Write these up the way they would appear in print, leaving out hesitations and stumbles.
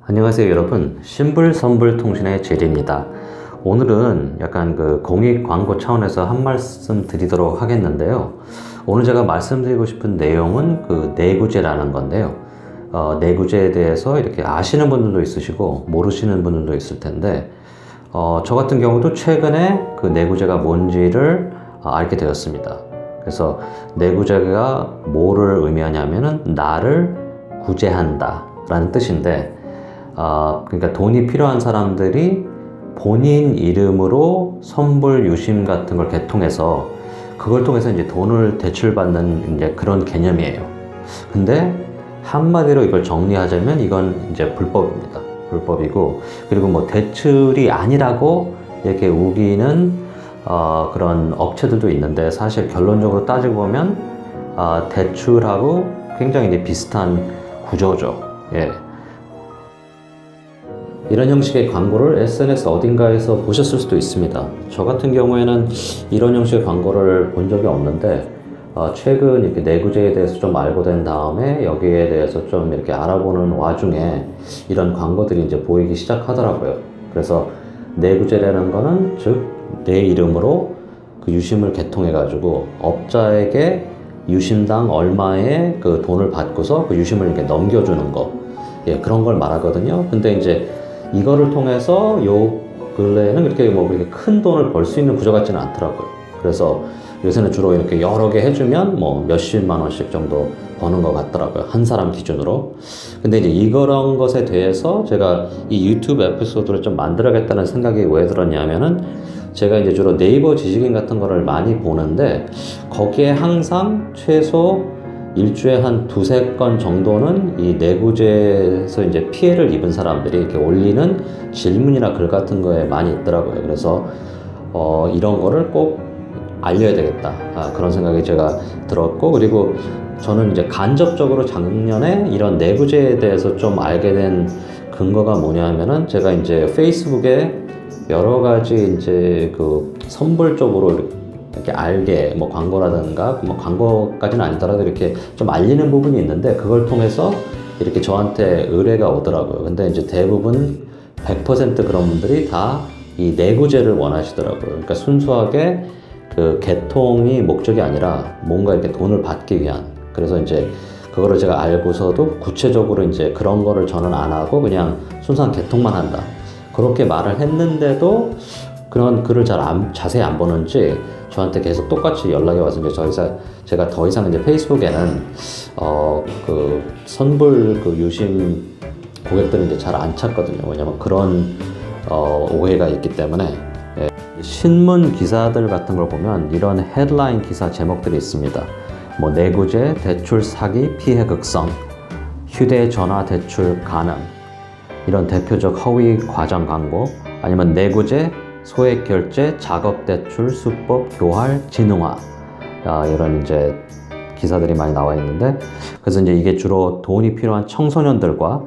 안녕하세요 여러분, 신불선불통신의 제리입니다. 오늘은 약간 공익 광고 차원에서 한 말씀 드리도록 하겠는데요. 오늘 제가 말씀드리고 싶은 내용은 내구제라는 건데요. 내구제에 대해서 이렇게 아시는 분들도 있으시고 모르시는 분들도 있을 텐데 저 같은 경우도 최근에 그 내구제가 뭔지를 알게 되었습니다. 그래서 내구제가 뭐를 의미하냐면은 나를 구제한다 라는 뜻인데, 그러니까 돈이 필요한 사람들이 본인 이름으로 선불 유심 같은 걸 개통해서 그걸 통해서 이제 돈을 대출받는 이제 그런 개념이에요. 근데 한마디로 이걸 정리하자면 이건 이제 불법입니다. 불법이고, 그리고 뭐 대출이 아니라고 이렇게 우기는 그런 업체들도 있는데, 사실 결론적으로 따지고 보면 대출하고 굉장히 이제 비슷한 구조죠. 예. 이런 형식의 광고를 SNS 어딘가에서 보셨을 수도 있습니다. 저 같은 경우에는 이런 형식의 광고를 본 적이 없는데, 최근 이렇게 내구제에 대해서 좀 알고 된 다음에 여기에 대해서 좀 이렇게 알아보는 와중에 이런 광고들이 이제 보이기 시작하더라고요. 그래서 내구제라는 거는 즉 내 이름으로 그 유심을 개통해 가지고 업자에게 유심당 얼마의 그 돈을 받고서 그 유심을 이렇게 넘겨주는 거, 예, 그런 걸 말하거든요. 근데 이제 이거를 통해서 요 근래에는 그렇게 큰 돈을 벌 수 있는 구조 같지는 않더라고요. 그래서 요새는 주로 이렇게 여러 개 해주면 뭐 몇십만 원씩 정도 버는 것 같더라고요. 한 사람 기준으로. 근데 이제 이런 것에 대해서 제가 이 유튜브 에피소드를 좀 만들어야겠다는 생각이 왜 들었냐면은, 제가 이제 주로 네이버 지식인 같은 거를 많이 보는데, 거기에 항상 최소 일주에 한 두세 건 정도는 이 내구제에서 이제 피해를 입은 사람들이 이렇게 올리는 질문이나 글 같은 거에 많이 있더라고요. 그래서 이런 거를 꼭 알려야 되겠다, 그런 생각이 제가 들었고, 그리고 저는 이제 간접적으로 작년에 이런 내구제에 대해서 좀 알게 된 근거가 뭐냐면은, 제가 이제 페이스북에 여러 가지 이제 그 선불 쪽으로 이렇게 알게, 뭐 광고라든가 뭐 광고까지는 아니더라도 이렇게 좀 알리는 부분이 있는데, 그걸 통해서 이렇게 저한테 의뢰가 오더라고요. 근데 이제 대부분 100% 그런 분들이 다 이 내구제를 원하시더라고요. 그러니까 순수하게 그 개통이 목적이 아니라 뭔가 이렇게 돈을 받기 위한. 그래서 이제 그거를 제가 알고서도 구체적으로 이제 그런 거를 저는 안 하고 그냥 순수한 개통만 한다, 그렇게 말을 했는데도 그런 글을 자세히 안 보는지 저한테 계속 똑같이 연락이 와서 이제 제가 더 이상 이제 페이스북에는 그 선불 그 유심 고객들은 이제 잘 안 찾거든요. 왜냐면 그런 오해가 있기 때문에. 예. 신문 기사들 같은 걸 보면 이런 헤드라인 기사 제목들이 있습니다. 뭐 내구제 대출 사기 피해 극성, 휴대전화 대출 가능, 이런 대표적 허위 과장 광고, 아니면 내구제 소액 결제 작업 대출 수법 교활 진흥화, 이런 이제 기사들이 많이 나와 있는데, 그래서 이제 이게 주로 돈이 필요한 청소년들과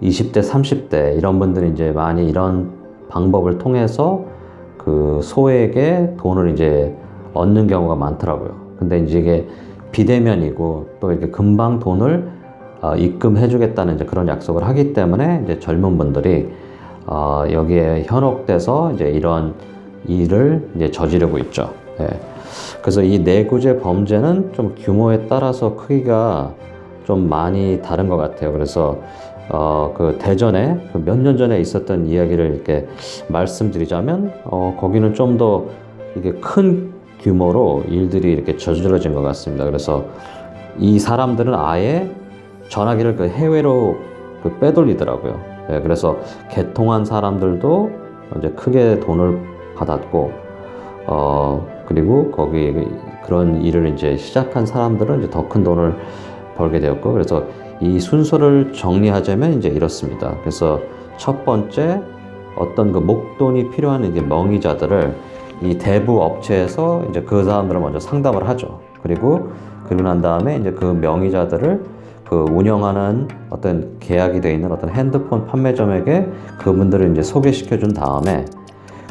20대 30대 이런 분들이 이제 많이 이런 방법을 통해서 그 소액의 돈을 이제 얻는 경우가 많더라고요. 근데 이제 이게 비대면이고 또 이렇게 금방 돈을 입금해 주겠다는 이제 그런 약속을 하기 때문에 이제 젊은 분들이 여기에 현혹돼서 이제 이런 일을 이제 저지르고 있죠. 예. 그래서 이 내구제 범죄는 좀 규모에 따라서 크기가 좀 많이 다른 것 같아요. 그래서 그 대전에 몇 년 전에 있었던 이야기를 이렇게 말씀드리자면, 거기는 좀 더 이게 큰 규모로 일들이 이렇게 저질러진 것 같습니다. 그래서 이 사람들은 아예 전화기를 그 해외로 빼돌리더라고요. 네, 그래서 개통한 사람들도 이제 크게 돈을 받았고, 그리고 거기 그런 일을 이제 시작한 사람들은 이제 더 큰 돈을 벌게 되었고, 그래서 이 순서를 정리하자면 이제 이렇습니다. 그래서 첫 번째, 어떤 그 목돈이 필요한 이제 명의자들을 이 대부 업체에서 이제 그 사람들을 먼저 상담을 하죠. 그리고 난 다음에 이제 그 명의자들을 그 운영하는 어떤 계약이 되어 있는 어떤 핸드폰 판매점에게 그분들을 이제 소개시켜 준 다음에,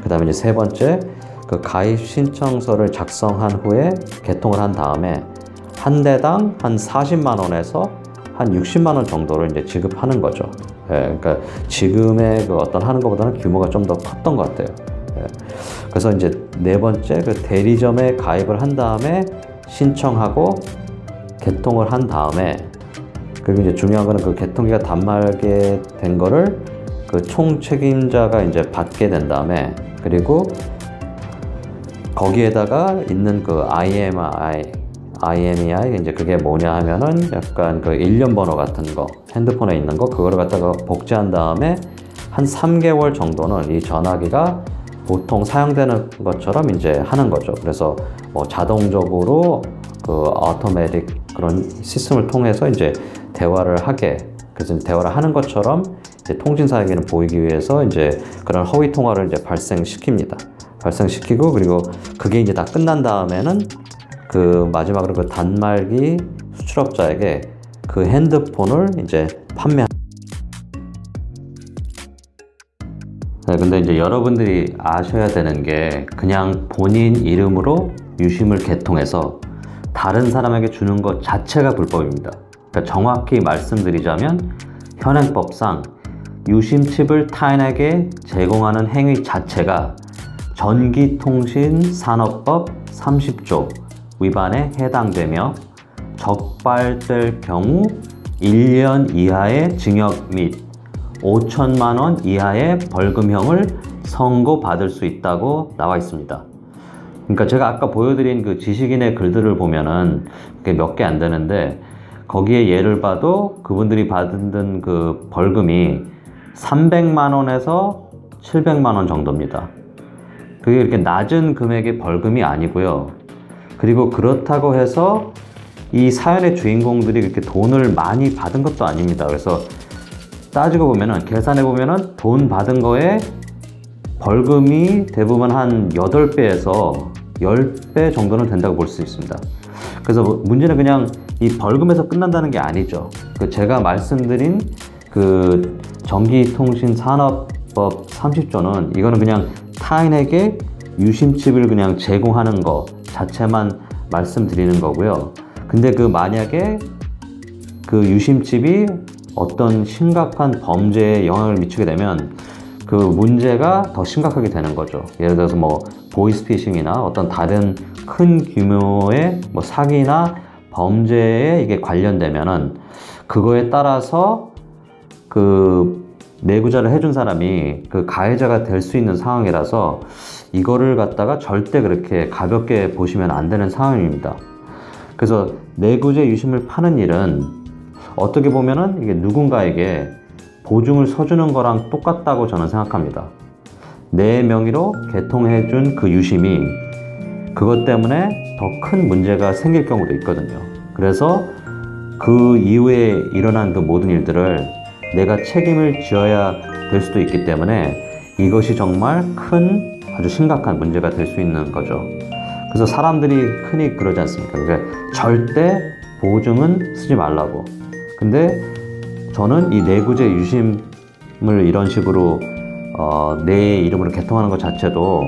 그 다음에 이제 세 번째, 그 가입 신청서를 작성한 후에 개통을 한 다음에 한 대당 한 40만 원에서 한 60만 원 정도를 이제 지급하는 거죠. 예, 그러니까 지금의 그 어떤 하는 것보다는 규모가 좀 더 컸던 것 같아요. 예, 그래서 이제 네 번째 그 대리점에 가입을 한 다음에 신청하고 개통을 한 다음에, 그리고 이제 중요한 거는 그 개통기가 단말게 된 거를 그 총 책임자가 이제 받게 된 다음에, 그리고 거기에다가 있는 그 IMEI 이제 그게 뭐냐 하면은 약간 그 일련 번호 같은 거, 핸드폰에 있는 거, 그거를 갖다가 복제한 다음에 한 3개월 정도는 이 전화기가 보통 사용되는 것처럼 이제 하는 거죠. 그래서 뭐 자동적으로 그 오토매틱 그런 시스템을 통해서 이제 대화를 하게, 그래서 대화를 하는 것처럼 이제 통신사에게는 보이기 위해서 이제 그런 허위 통화를 이제 발생시키고, 그리고 그게 이제 다 끝난 다음에는 그 마지막으로 그 단말기 수출업자에게 그 핸드폰을 이제 판매하는. 네, 근데 이제 여러분들이 아셔야 되는 게, 그냥 본인 이름으로 유심을 개통해서 다른 사람에게 주는 것 자체가 불법입니다. 그러니까 정확히 말씀드리자면 현행법상 유심칩을 타인에게 제공하는 행위 자체가 전기통신산업법 30조 위반에 해당되며 적발될 경우 1년 이하의 징역 및 5천만 원 이하의 벌금형을 선고받을 수 있다고 나와 있습니다. 그러니까 제가 아까 보여드린 그 지식인의 글들을 보면은 그게 몇 개 안 되는데, 거기에 예를 봐도 그분들이 받은 그 벌금이 300만 원에서 700만 원 정도입니다. 그게 이렇게 낮은 금액의 벌금이 아니고요. 그리고 그렇다고 해서 이 사연의 주인공들이 그렇게 돈을 많이 받은 것도 아닙니다. 그래서 따지고 보면은, 계산해 보면은 돈 받은 거에 벌금이 대부분 한 8배에서 10배 정도는 된다고 볼 수 있습니다. 그래서 문제는 그냥 이 벌금에서 끝난다는 게 아니죠. 그 제가 말씀드린 그 전기통신산업법 30조는 이거는 그냥 타인에게 유심칩을 그냥 제공하는 거 자체만 말씀드리는 거고요. 근데 그 만약에 그 유심칩이 어떤 심각한 범죄에 영향을 미치게 되면 그 문제가 더 심각하게 되는 거죠. 예를 들어서 뭐 보이스피싱이나 어떤 다른 큰 규모의 뭐 사기나 범죄에 이게 관련되면은 그거에 따라서 그 내구자를 해준 사람이 그 가해자가 될 수 있는 상황이라서 이거를 갖다가 절대 그렇게 가볍게 보시면 안 되는 상황입니다. 그래서 내구재 유심을 파는 일은 어떻게 보면은 이게 누군가에게 보증을 서주는 거랑 똑같다고 저는 생각합니다. 내 명의로 개통해준 그 유심이 그것 때문에 더 큰 문제가 생길 경우도 있거든요. 그래서 그 이후에 일어난 그 모든 일들을 내가 책임을 지어야 될 수도 있기 때문에 이것이 정말 큰 아주 심각한 문제가 될 수 있는 거죠. 그래서 사람들이 흔히 그러지 않습니까? 그러니까 절대 보증은 쓰지 말라고. 근데 저는 이 내구재 유심을 이런 식으로 내 이름으로 개통하는 것 자체도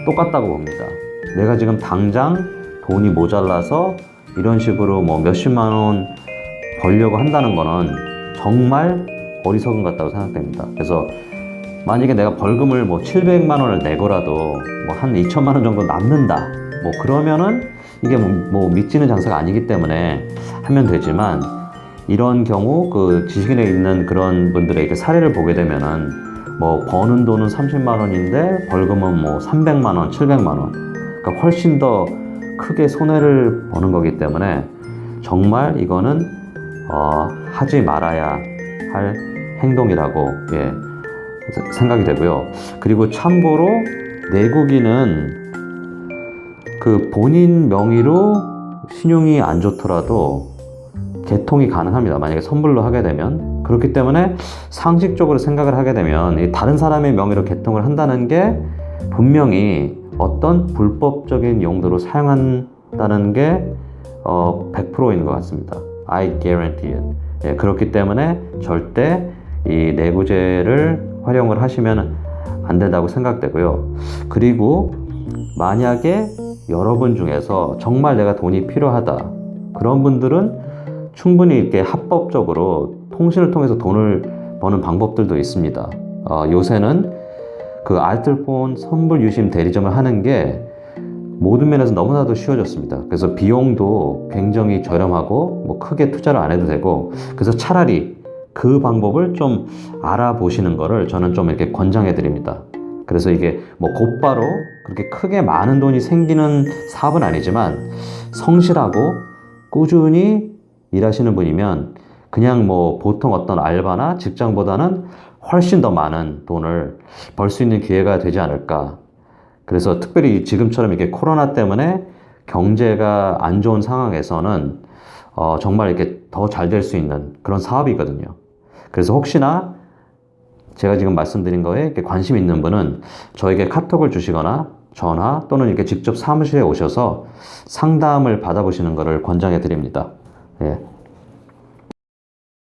똑같다고 봅니다. 내가 지금 당장 돈이 모자라서 이런 식으로 뭐 몇십만 원 벌려고 한다는 거는 정말 어리석은 것 같다고 생각됩니다. 그래서 만약에 내가 벌금을 뭐 700만 원을 내고라도 뭐 한 2천만 원 정도 남는다, 뭐 그러면은 이게 뭐 믿지는 장사가 아니기 때문에 하면 되지만, 이런 경우 그 지식인에 있는 그런 분들의 그 사례를 보게 되면은 뭐 버는 돈은 30만 원인데 벌금은 뭐 300만 원, 700만 원, 그러니까 훨씬 더 크게 손해를 보는 거기 때문에 정말 이거는 하지 말아야 할 행동이라고 생각이 되고요. 그리고 참고로 내국인은 그 본인 명의로 신용이 안 좋더라도 개통이 가능합니다. 만약에 선불로 하게 되면. 그렇기 때문에 상식적으로 생각을 하게 되면 다른 사람의 명의로 개통을 한다는 게 분명히 어떤 불법적인 용도로 사용한다는 게 100%인 것 같습니다. I guarantee it. 그렇기 때문에 절대 이 내구재를 활용을 하시면 안 된다고 생각되고요. 그리고 만약에 여러분 중에서 정말 내가 돈이 필요하다, 그런 분들은 충분히 이렇게 합법적으로 통신을 통해서 돈을 버는 방법들도 있습니다. 요새는 그 알뜰폰 선불 유심 대리점을 하는 게 모든 면에서 너무나도 쉬워졌습니다. 그래서 비용도 굉장히 저렴하고 뭐 크게 투자를 안 해도 되고, 그래서 차라리 그 방법을 좀 알아보시는 거를 저는 좀 이렇게 권장해 드립니다. 그래서 이게 뭐 곧바로 그렇게 크게 많은 돈이 생기는 사업은 아니지만 성실하고 꾸준히 일하시는 분이면 그냥 뭐 보통 어떤 알바나 직장보다는 훨씬 더 많은 돈을 벌 수 있는 기회가 되지 않을까. 그래서 특별히 지금처럼 이렇게 코로나 때문에 경제가 안 좋은 상황에서는 정말 이렇게 더 잘 될 수 있는 그런 사업이거든요. 그래서 혹시나 제가 지금 말씀드린 거에 이렇게 관심 있는 분은 저에게 카톡을 주시거나 전화 또는 이렇게 직접 사무실에 오셔서 상담을 받아보시는 것을 권장해 드립니다. 예.